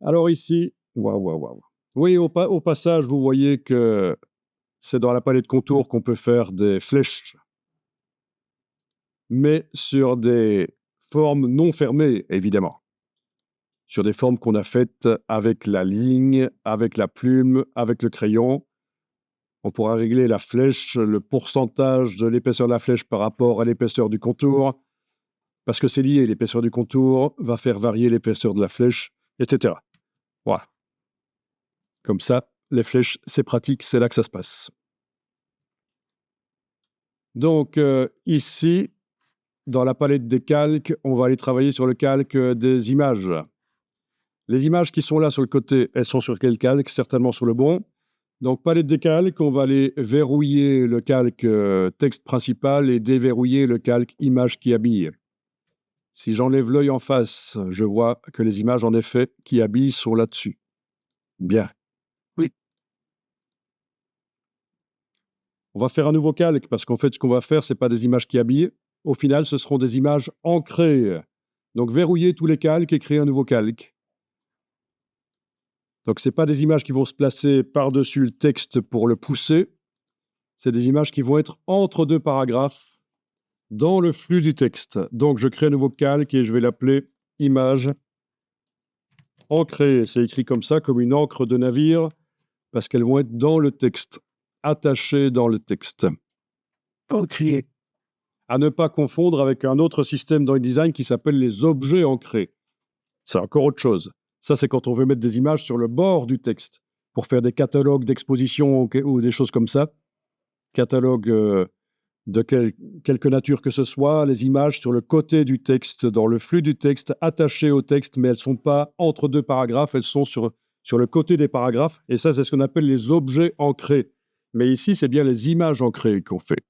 Alors ici, waouh, waouh, waouh. Oui, au passage, vous voyez que c'est dans la palette contour qu'on peut faire des flèches, mais sur des formes non fermées, évidemment. Sur des formes qu'on a faites avec la ligne, avec la plume, avec le crayon. On pourra régler la flèche, le pourcentage de l'épaisseur de la flèche par rapport à l'épaisseur du contour, parce que c'est lié, l'épaisseur du contour va faire varier l'épaisseur de la flèche, etc. Voilà. Comme ça, les flèches, c'est pratique, c'est là que ça se passe. Donc, ici, dans la palette des calques, on va aller travailler sur le calque des images. Les images qui sont là sur le côté, elles sont sur quel calque? Certainement sur le bon. Donc, palette des calques, on va aller verrouiller le calque texte principal et déverrouiller le calque image qui habille. Si j'enlève l'œil en face, je vois que les images, en effet, qui habillent sont là-dessus. Bien. Oui. On va faire un nouveau calque parce qu'en fait, ce qu'on va faire, ce n'est pas des images qui habillent. Au final, ce seront des images ancrées. Donc, verrouiller tous les calques et créer un nouveau calque. Donc, ce n'est pas des images qui vont se placer par-dessus le texte pour le pousser. C'est des images qui vont être entre deux paragraphes dans le flux du texte. Donc, je crée un nouveau calque et je vais l'appeler image ancrée. C'est écrit comme ça, comme une encre de navire, parce qu'elles vont être dans le texte, attachées dans le texte. Ok. À ne pas confondre avec un autre système dans InDesign qui s'appelle les objets ancrés. C'est encore autre chose. Ça, c'est quand on veut mettre des images sur le bord du texte pour faire des catalogues d'exposition ou des choses comme ça. Catalogue de quelque nature que ce soit, les images sur le côté du texte, dans le flux du texte, attachées au texte, mais elles ne sont pas entre deux paragraphes, elles sont sur le côté des paragraphes. Et ça, c'est ce qu'on appelle les objets ancrés. Mais ici, c'est bien les images ancrées qu'on fait.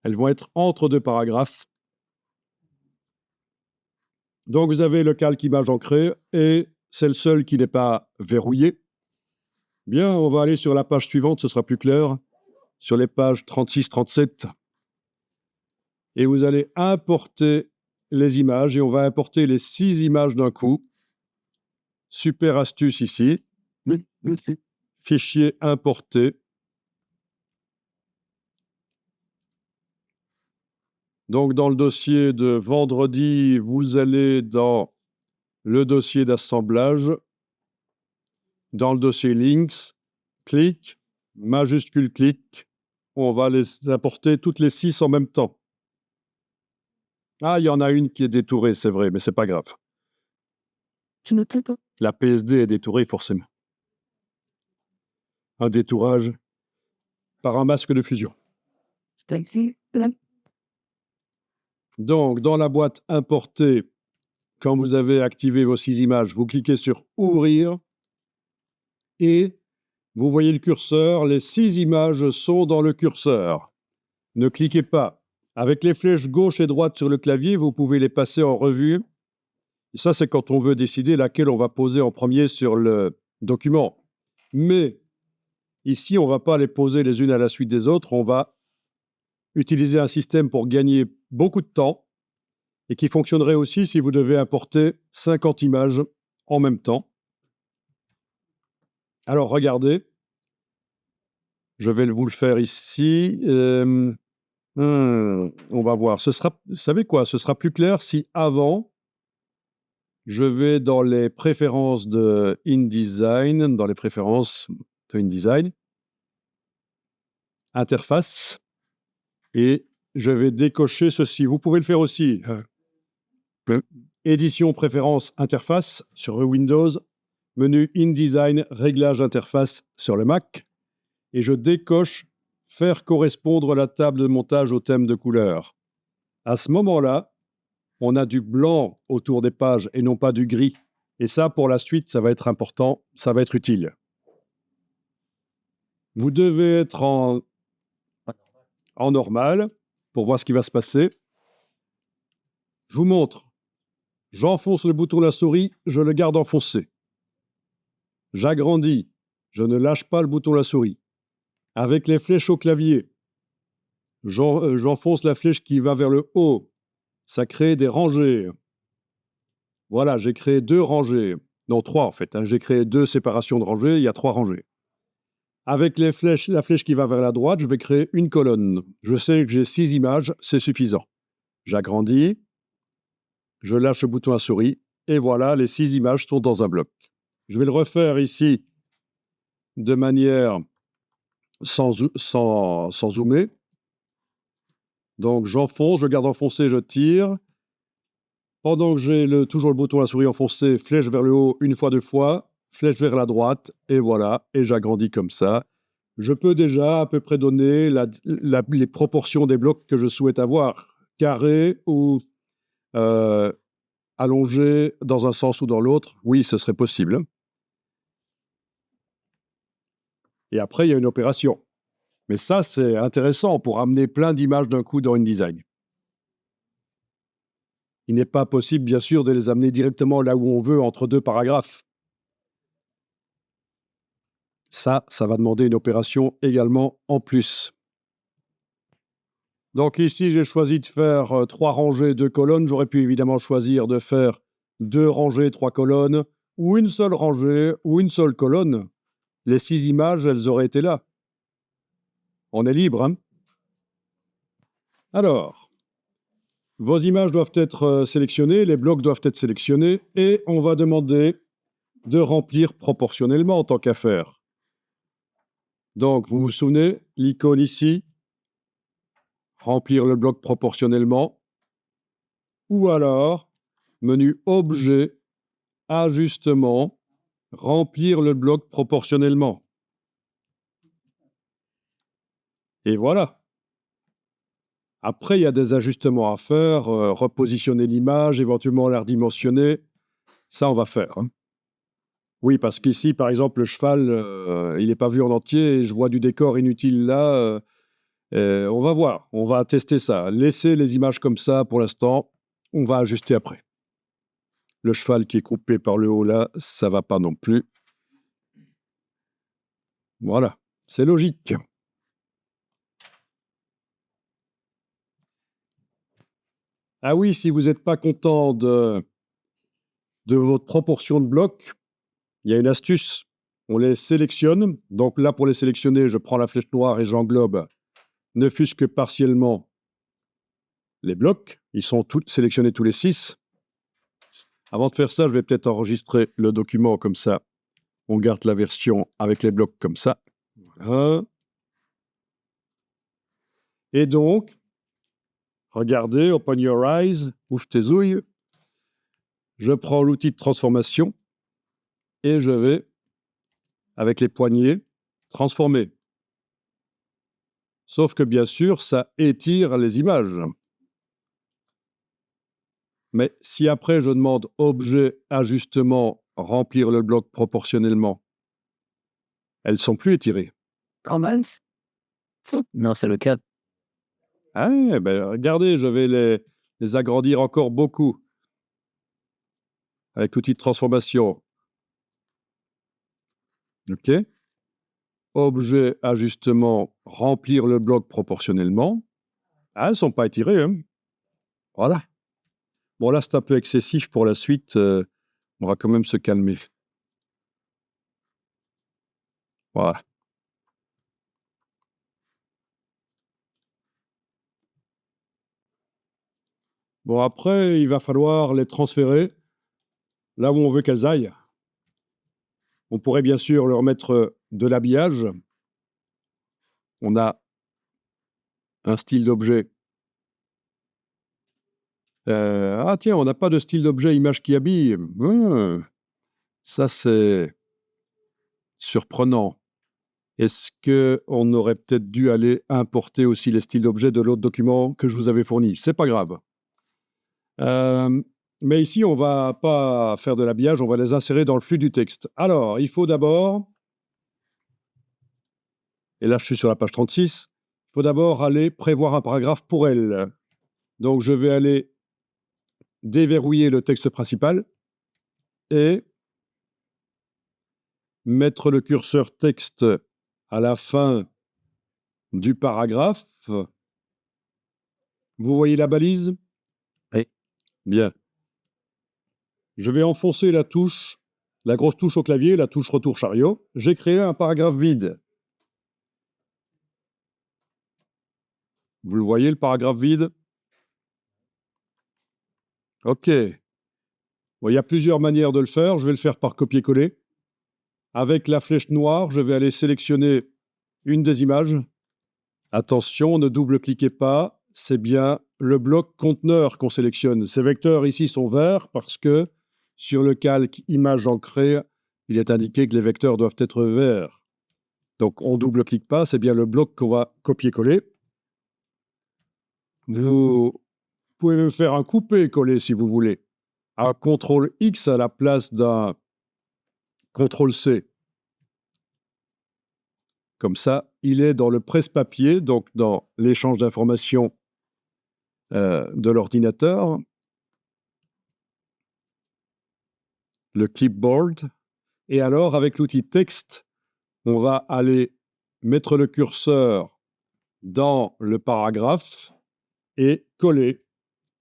Elles vont être entre deux paragraphes. Donc, vous avez le calque image ancrée et c'est le seul qui n'est pas verrouillé. Bien, on va aller sur la page suivante, ce sera plus clair. Sur les pages 36-37. Et vous allez importer les images et on va importer les 6 images d'un coup. Super astuce ici. Oui. Fichier importé. Donc, dans le dossier de vendredi, vous allez dans le dossier d'assemblage, dans le dossier links, clic, majuscule clic. On va les importer toutes les 6 en même temps. Ah, il y en a une qui est détourée, c'est vrai, mais c'est pas grave. Tu ne peux pas. La PSD est détourée forcément. Un détourage par un masque de fusion. Donc, dans la boîte importée, quand vous avez activé vos 6 images, vous cliquez sur Ouvrir et vous voyez le curseur. Les 6 images sont dans le curseur. Ne cliquez pas. Avec les flèches gauche et droite sur le clavier, vous pouvez les passer en revue. Et ça, c'est quand on veut décider laquelle on va poser en premier sur le document. Mais ici, on ne va pas les poser les unes à la suite des autres. On va utiliser un système pour gagner beaucoup de temps et qui fonctionnerait aussi si vous devez importer 50 images en même temps. Alors, regardez. Je vais vous le faire ici. On va voir. Vous savez quoi? Ce sera plus clair si avant, je vais dans les préférences de InDesign, dans les préférences de InDesign, interface, et je vais décocher ceci. Vous pouvez le faire aussi. Édition, préférences, interface sur Windows, menu InDesign, réglage interface sur le Mac, et je décoche faire correspondre la table de montage au thème de couleur. À ce moment-là, on a du blanc autour des pages et non pas du gris. Et ça, pour la suite, ça va être important, ça va être utile. Vous devez être en normal pour voir ce qui va se passer. Je vous montre. J'enfonce le bouton de la souris, je le garde enfoncé. J'agrandis, je ne lâche pas le bouton de la souris. Avec les flèches au clavier, j'enfonce la flèche qui va vers le haut. Ça crée des rangées. Voilà, j'ai créé 2 rangées. Non, 3 en fait. Hein. J'ai créé 2 séparations de rangées, il y a 3 rangées. Avec la flèche qui va vers la droite, je vais créer une colonne. Je sais que j'ai 6 images, c'est suffisant. J'agrandis, je lâche le bouton à souris, et voilà, les 6 images sont dans un bloc. Je vais le refaire ici de manière sans zoomer. Donc j'enfonce, je garde enfoncé, je tire. Pendant que j'ai toujours le bouton à la souris enfoncé, flèche vers le haut une fois, 2 fois, flèche vers la droite, et voilà, et j'agrandis comme ça. Je peux déjà à peu près donner les proportions des blocs que je souhaite avoir, carré ou allongé dans un sens ou dans l'autre. Oui, ce serait possible. Et après, il y a une opération. Mais ça, c'est intéressant pour amener plein d'images d'un coup dans InDesign. Il n'est pas possible, bien sûr, de les amener directement là où on veut, entre 2 paragraphes. Ça va demander une opération également en plus. Donc ici, j'ai choisi de faire 3 rangées, 2 colonnes. J'aurais pu évidemment choisir de faire 2 rangées, 3 colonnes, ou une seule rangée, ou une seule colonne. Les 6 images, elles auraient été là. On est libre, hein? Alors, vos images doivent être sélectionnées, les blocs doivent être sélectionnés, et on va demander de remplir proportionnellement en tant qu'à faire. Donc, vous vous souvenez, l'icône ici, remplir le bloc proportionnellement, ou alors, menu Objet, Ajustement, remplir le bloc proportionnellement. Et voilà. Après, il y a des ajustements à faire, repositionner l'image, éventuellement la redimensionner. Ça, on va faire. Hein. Oui, parce qu'ici, par exemple, le cheval, il n'est pas vu en entier et je vois du décor inutile là. On va voir, on va tester ça. Laissez les images comme ça pour l'instant. On va ajuster après. Le cheval qui est coupé par le haut là, ça va pas non plus. Voilà, c'est logique. Ah oui, si vous n'êtes pas content de votre proportion de blocs, il y a une astuce. On les sélectionne. Donc là, pour les sélectionner, je prends la flèche noire et j'englobe, ne fût-ce que partiellement, les blocs. Ils sont sélectionnés tous les 6. Avant de faire ça, je vais peut-être enregistrer le document comme ça. On garde la version avec les blocs comme ça. Voilà. Et donc, regardez, open your eyes, ouvre tes ouilles. Je prends l'outil de transformation et je vais, avec les poignets, transformer. Sauf que bien sûr, ça étire les images. Mais si après je demande objet, ajustement, remplir le bloc proportionnellement, elles ne sont plus étirées. Quand même. Non, c'est le cas. Ah, ben regardez, je vais les agrandir encore beaucoup avec l'outil de transformation. OK. Objet, ajustement, remplir le bloc proportionnellement. Ah, elles ne sont pas étirées. Hein. Voilà. Bon, là, c'est un peu excessif pour la suite. On va quand même se calmer. Voilà. Bon, après, il va falloir les transférer là où on veut qu'elles aillent. On pourrait bien sûr leur mettre de l'habillage. On a un style d'objet. Ah tiens, on n'a pas de style d'objet image qui habille. Ça, c'est surprenant. Est-ce qu'on aurait peut-être dû aller importer aussi les styles d'objets de l'autre document que je vous avais fourni? C'est pas grave. Mais ici, on va pas faire de l'habillage, on va les insérer dans le flux du texte. Alors, il faut d'abord, et là je suis sur la page 36, il faut d'abord aller prévoir un paragraphe pour elle. Donc, je vais aller déverrouiller le texte principal et mettre le curseur texte à la fin du paragraphe. Vous voyez la balise? Oui. Bien. Je vais enfoncer la touche la grosse touche au clavier, la touche retour chariot. J'ai créé un paragraphe vide. Vous le voyez, le paragraphe vide? OK. Bon, il y a plusieurs manières de le faire. Je vais le faire par copier-coller. Avec la flèche noire, je vais aller sélectionner une des images. Attention, ne double-cliquez pas. C'est bien le bloc conteneur qu'on sélectionne. Ces vecteurs ici sont verts parce que sur le calque image ancrée, il est indiqué que les vecteurs doivent être verts. Donc, on ne double-clique pas, c'est bien le bloc qu'on va copier-coller. Vous pouvez même faire un coupé-coller si vous voulez. Un CTRL-X à la place d'un CTRL-C. Comme ça, il est dans le presse-papier, donc dans l'échange d'informations de l'ordinateur. Le clipboard. Et alors, avec l'outil texte, on va aller mettre le curseur dans le paragraphe et coller.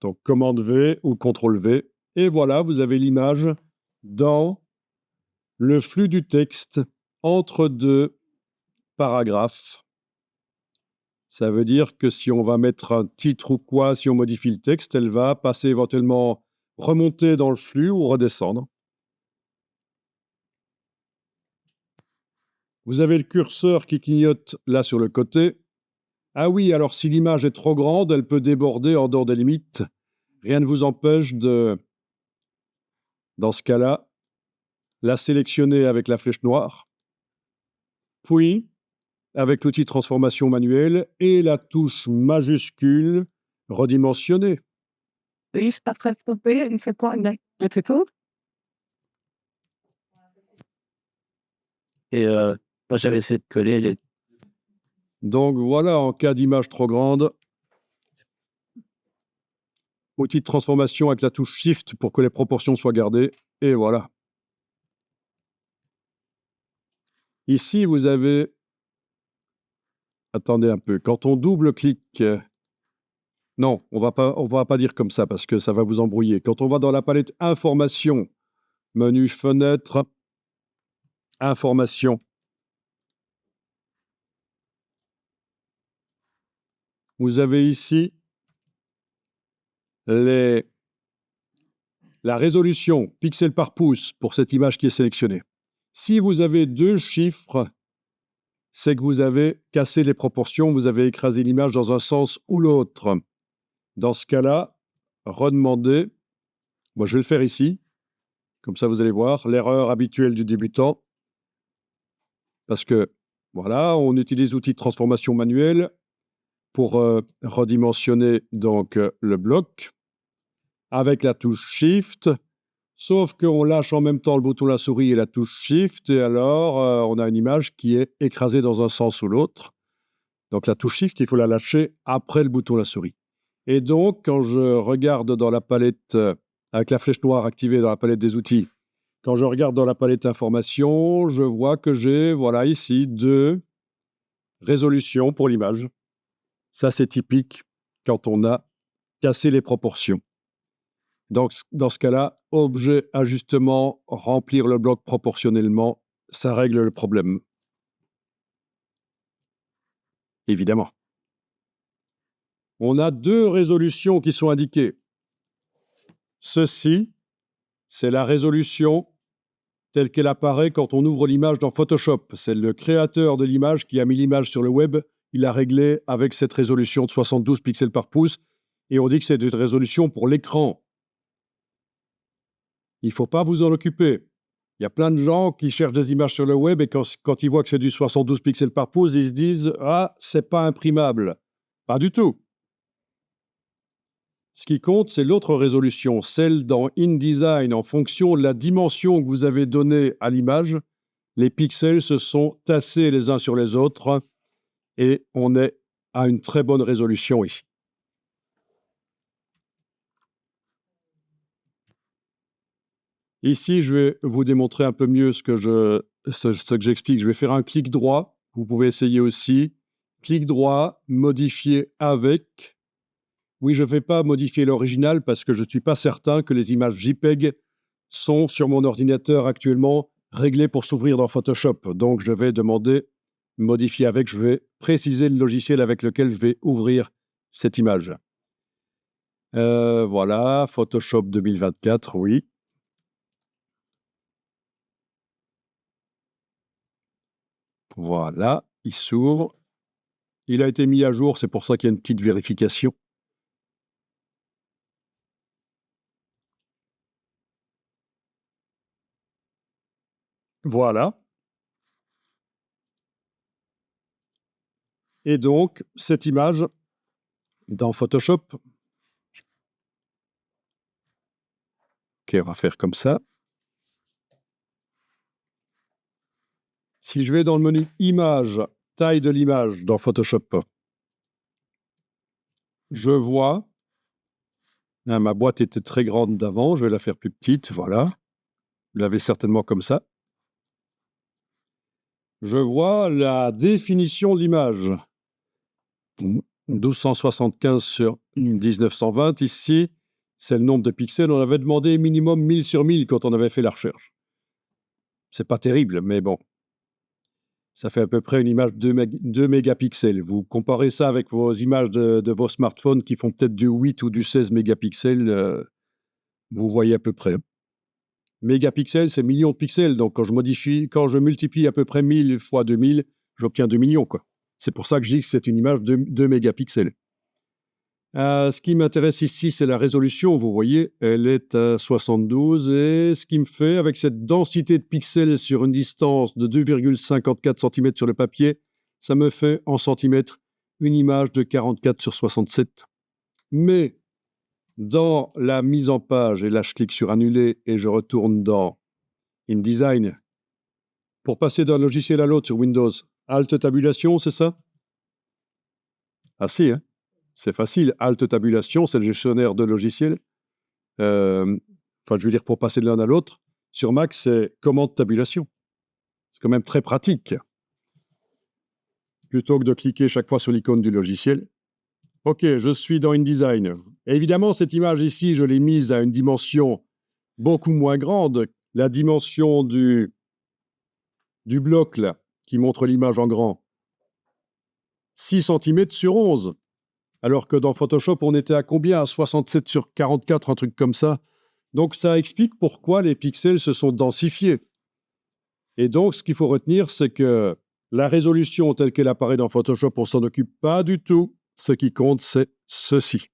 Donc, commande V ou CTRL V. Et voilà, vous avez l'image dans le flux du texte entre deux paragraphes. Ça veut dire que si on va mettre un titre ou quoi, si on modifie le texte, elle va passer éventuellement, remonter dans le flux ou redescendre. Vous avez le curseur qui clignote là sur le côté. Ah oui, alors si l'image est trop grande, elle peut déborder en dehors des limites. Rien ne vous empêche de, dans ce cas-là, la sélectionner avec la flèche noire, puis avec l'outil transformation manuelle et la touche majuscule redimensionner. Et moi, j'avais essayé de coller les... Donc voilà, en cas d'image trop grande, outil de transformation avec la touche Shift pour que les proportions soient gardées, et voilà. Ici, vous avez... Attendez un peu, quand on double-clique... Non, on va pas dire comme ça parce que ça va vous embrouiller. Quand on va dans la palette Information, menu Fenêtre, Information, vous avez ici la résolution pixels par pouce pour cette image qui est sélectionnée. Si vous avez deux chiffres, c'est que vous avez cassé les proportions, vous avez écrasé l'image dans un sens ou l'autre. Dans ce cas-là, redemandez. Moi, je vais le faire ici. Comme ça, vous allez voir l'erreur habituelle du débutant. Parce que, voilà, on utilise l'outil de transformation manuelle pour redimensionner donc le bloc avec la touche Shift. Sauf qu'on lâche en même temps le bouton de la souris et la touche Shift. Et alors, on a une image qui est écrasée dans un sens ou l'autre. Donc, la touche Shift, il faut la lâcher après le bouton de la souris. Et donc, quand je regarde dans la palette, avec la flèche noire activée dans la palette des outils, quand je regarde dans la palette information, je vois que j'ai, voilà, ici, deux résolutions pour l'image. Ça, c'est typique quand on a cassé les proportions. Donc, dans ce cas-là, objet, ajustement, remplir le bloc proportionnellement, ça règle le problème. Évidemment. On a deux résolutions qui sont indiquées. Ceci, c'est la résolution telle qu'elle apparaît quand on ouvre l'image dans Photoshop. C'est le créateur de l'image qui a mis l'image sur le web. Il a réglé avec cette résolution de 72 pixels par pouce. Et on dit que c'est une résolution pour l'écran. Il ne faut pas vous en occuper. Il y a plein de gens qui cherchent des images sur le web et quand ils voient que c'est du 72 pixels par pouce, ils se disent « Ah, c'est pas imprimable ». Pas du tout. Ce qui compte, c'est l'autre résolution, celle dans InDesign. En fonction de la dimension que vous avez donnée à l'image, les pixels se sont tassés les uns sur les autres et on est à une très bonne résolution ici. Ici, je vais vous démontrer un peu mieux ce que j'explique. Je vais faire un clic droit. Vous pouvez essayer aussi. Clic droit, modifier avec. Oui, je ne vais pas modifier l'original parce que je ne suis pas certain que les images JPEG sont sur mon ordinateur actuellement réglés pour s'ouvrir dans Photoshop. Donc, je vais demander modifier avec, je vais préciser le logiciel avec lequel je vais ouvrir cette image. Voilà, Photoshop 2024, oui. Voilà, il s'ouvre. Il a été mis à jour, c'est pour ça qu'il y a une petite vérification. Voilà. Et donc, cette image, dans Photoshop, OK, on va faire comme ça. Si je vais dans le menu Images, taille de l'image dans Photoshop, je vois, ma boîte était très grande d'avant, je vais la faire plus petite, voilà. Vous l'avez certainement comme ça. Je vois la définition de l'image. 1275 sur 1920, ici, c'est le nombre de pixels. On avait demandé minimum 1000 sur 1000 quand on avait fait la recherche. C'est pas terrible, mais bon. Ça fait à peu près une image de 2 mégapixels. Vous comparez ça avec vos images de vos smartphones qui font peut-être du 8 ou du 16 mégapixels, vous voyez à peu près. Mégapixels, c'est millions de pixels. Donc, quand je multiplie à peu près 1000 fois 2000, j'obtiens 2 millions, quoi. C'est pour ça que je dis que c'est une image de 2 mégapixels. Ce qui m'intéresse ici, c'est la résolution. Vous voyez, elle est à 72. Et ce qui me fait, avec cette densité de pixels sur une distance de 2,54 cm sur le papier, ça me fait en centimètres une image de 44 sur 67. Mais dans la mise en page, et là je clique sur Annuler et je retourne dans InDesign, pour passer d'un logiciel à l'autre sur Windows, Alt Tabulation, c'est ça? Ah si, hein? C'est facile. Alt Tabulation, c'est le gestionnaire de logiciels. Enfin, je veux dire, pour passer de l'un à l'autre. Sur Mac, c'est commande tabulation. C'est quand même très pratique. Plutôt que de cliquer chaque fois sur l'icône du logiciel. OK, je suis dans InDesign. Et évidemment, cette image ici, je l'ai mise à une dimension beaucoup moins grande. La dimension du bloc, là, qui montre l'image en grand. 6 cm sur 11. Alors que dans Photoshop, on était à combien? À 67 sur 44, un truc comme ça. Donc, ça explique pourquoi les pixels se sont densifiés. Et donc, ce qu'il faut retenir, c'est que la résolution telle qu'elle apparaît dans Photoshop, on ne s'en occupe pas du tout. Ce qui compte, c'est ceci.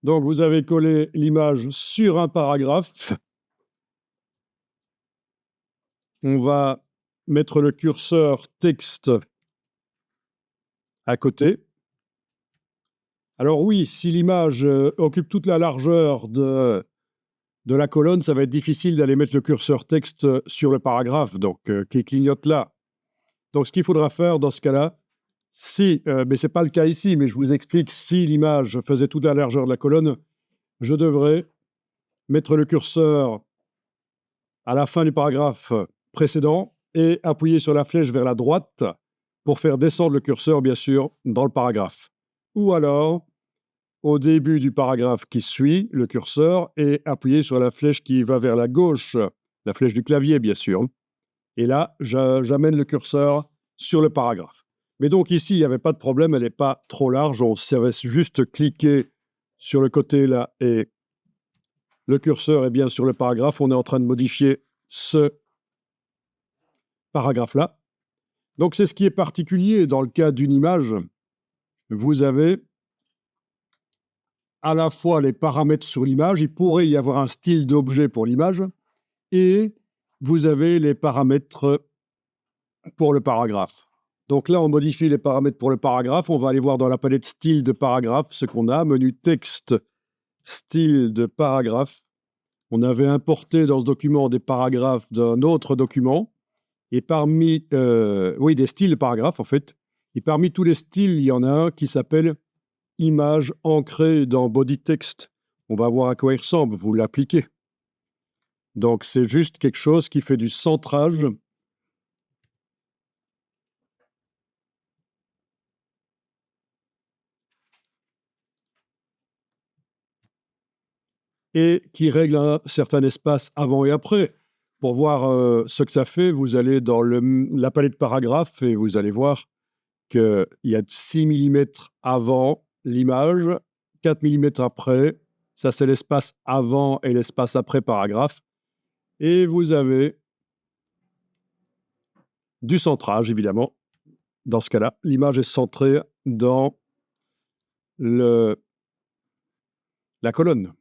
Donc, vous avez collé l'image sur un paragraphe. On va mettre le curseur texte à côté. Alors oui, si l'image occupe toute la largeur de la colonne, ça va être difficile d'aller mettre le curseur texte sur le paragraphe, donc qui clignote là. Donc, ce qu'il faudra faire dans ce cas-là, mais ce n'est pas le cas ici, mais je vous explique, si l'image faisait toute la largeur de la colonne, je devrais mettre le curseur à la fin du paragraphe précédent et appuyer sur la flèche vers la droite pour faire descendre le curseur, bien sûr, dans le paragraphe. Ou alors, au début du paragraphe qui suit, le curseur, et appuyer sur la flèche qui va vers la gauche, la flèche du clavier, bien sûr. Et là, j'amène le curseur sur le paragraphe. Mais donc ici, il n'y avait pas de problème, elle n'est pas trop large, on savait juste cliquer sur le côté là et le curseur est bien sur le paragraphe. On est en train de modifier ce paragraphe-là. Donc c'est ce qui est particulier dans le cas d'une image. Vous avez à la fois les paramètres sur l'image, il pourrait y avoir un style d'objet pour l'image, et vous avez les paramètres pour le paragraphe. Donc là, on modifie les paramètres pour le paragraphe. On va aller voir dans la palette style de paragraphe ce qu'on a. Menu texte, style de paragraphe. On avait importé dans ce document des paragraphes d'un autre document. Et parmi, des styles de paragraphe, en fait. Et parmi tous les styles, il y en a un qui s'appelle image ancrée dans body text. On va voir à quoi il ressemble. Vous l'appliquez. Donc, c'est juste quelque chose qui fait du centrage. et qui règle un certain espace avant et après. Pour voir ce que ça fait, vous allez dans la palette paragraphe et vous allez voir qu'il y a 6 millimètres avant l'image, 4 millimètres après. Ça, c'est l'espace avant et l'espace après paragraphe. Et vous avez du centrage, évidemment. Dans ce cas-là, l'image est centrée dans la colonne.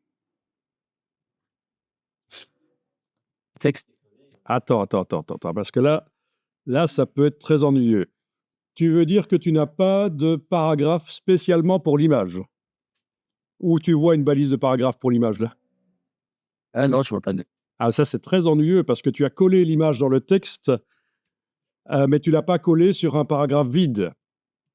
Texte. Attends, parce que là, ça peut être très ennuyeux. Tu veux dire que tu n'as pas de paragraphe spécialement pour l'image? Ou tu vois une balise de paragraphe pour l'image, là? Ah non, je vois pas de. Ah, ça, c'est très ennuyeux parce que tu as collé l'image dans le texte, mais tu l'as pas collé sur un paragraphe vide.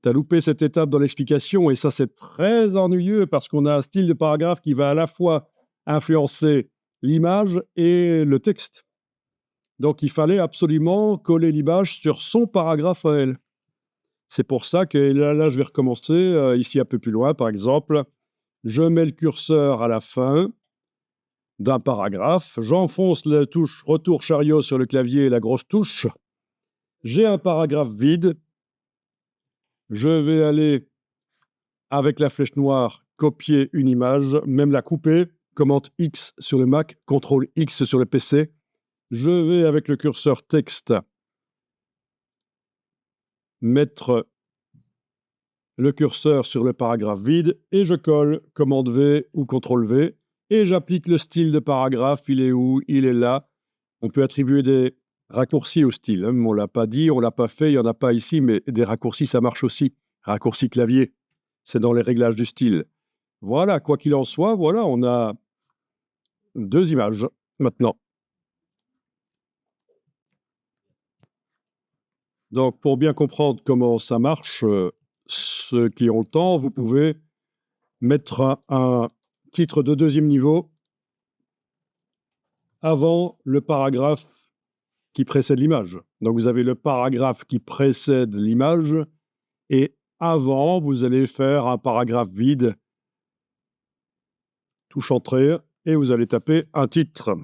Tu as loupé cette étape dans l'explication et ça, c'est très ennuyeux parce qu'on a un style de paragraphe qui va à la fois influencer l'image et le texte. Donc, il fallait absolument coller l'image sur son paragraphe à elle. C'est pour ça que là, je vais recommencer ici un peu plus loin, par exemple. Je mets le curseur à la fin d'un paragraphe, j'enfonce la touche retour chariot sur le clavier, la grosse touche. J'ai un paragraphe vide. Je vais aller, avec la flèche noire, copier une image, même la couper. Commande X sur le Mac, CTRL X sur le PC. Je vais, avec le curseur texte, mettre le curseur sur le paragraphe vide et je colle, commande V ou CTRL V, et j'applique le style de paragraphe. Il est où? Il est là. On peut attribuer des raccourcis au style. Hein. On ne l'a pas dit, on ne l'a pas fait, il n'y en a pas ici, mais des raccourcis, ça marche aussi. Raccourci clavier, c'est dans les réglages du style. Voilà, quoi qu'il en soit, voilà, on a 2 images maintenant. Donc, pour bien comprendre comment ça marche, ceux qui ont le temps, vous pouvez mettre un titre de 2e niveau avant le paragraphe qui précède l'image. Donc, vous avez le paragraphe qui précède l'image et avant, vous allez faire un paragraphe vide, touche entrée, et vous allez taper un titre.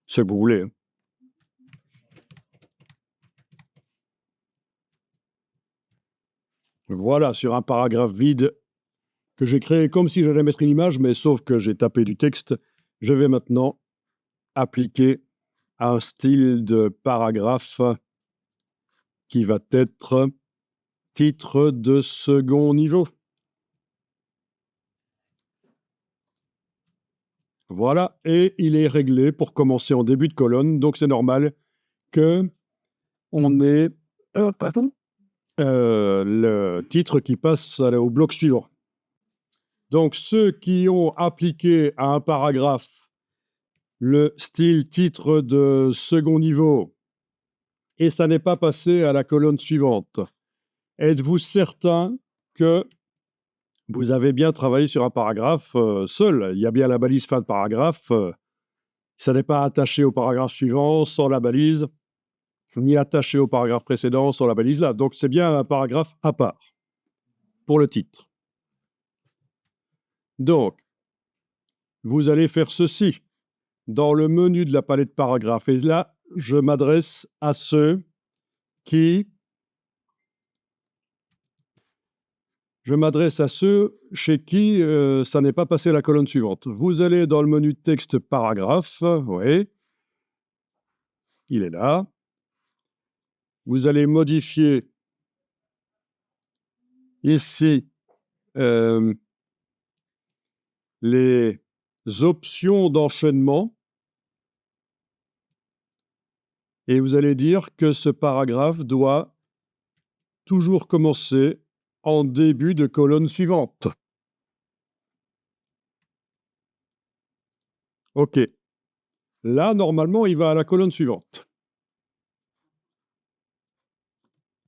Ce que vous voulez. Hein. Voilà, sur un paragraphe vide que j'ai créé comme si j'allais mettre une image, mais sauf que j'ai tapé du texte. Je vais maintenant appliquer un style de paragraphe qui va être titre de 2e niveau. Voilà, et il est réglé pour commencer en début de colonne, donc c'est normal que on ait le titre qui passe au bloc suivant. Donc, ceux qui ont appliqué à un paragraphe le style titre de 2e niveau et ça n'est pas passé à la colonne suivante, êtes-vous certain que vous avez bien travaillé sur un paragraphe seul? Il y a bien la balise fin de paragraphe. Ça n'est pas attaché au paragraphe suivant sans la balise, ni attaché au paragraphe précédent sans la balise là. Donc, c'est bien un paragraphe à part pour le titre. Donc, vous allez faire ceci dans le menu de la palette paragraphe. Et là, je m'adresse à ceux qui... chez qui ça n'est pas passé à la colonne suivante. Vous allez dans le menu texte paragraphe, oui, il est là. Vous allez modifier ici les options d'enchaînement et vous allez dire que ce paragraphe doit toujours commencer en début de colonne suivante. OK. Là, normalement, il va à la colonne suivante.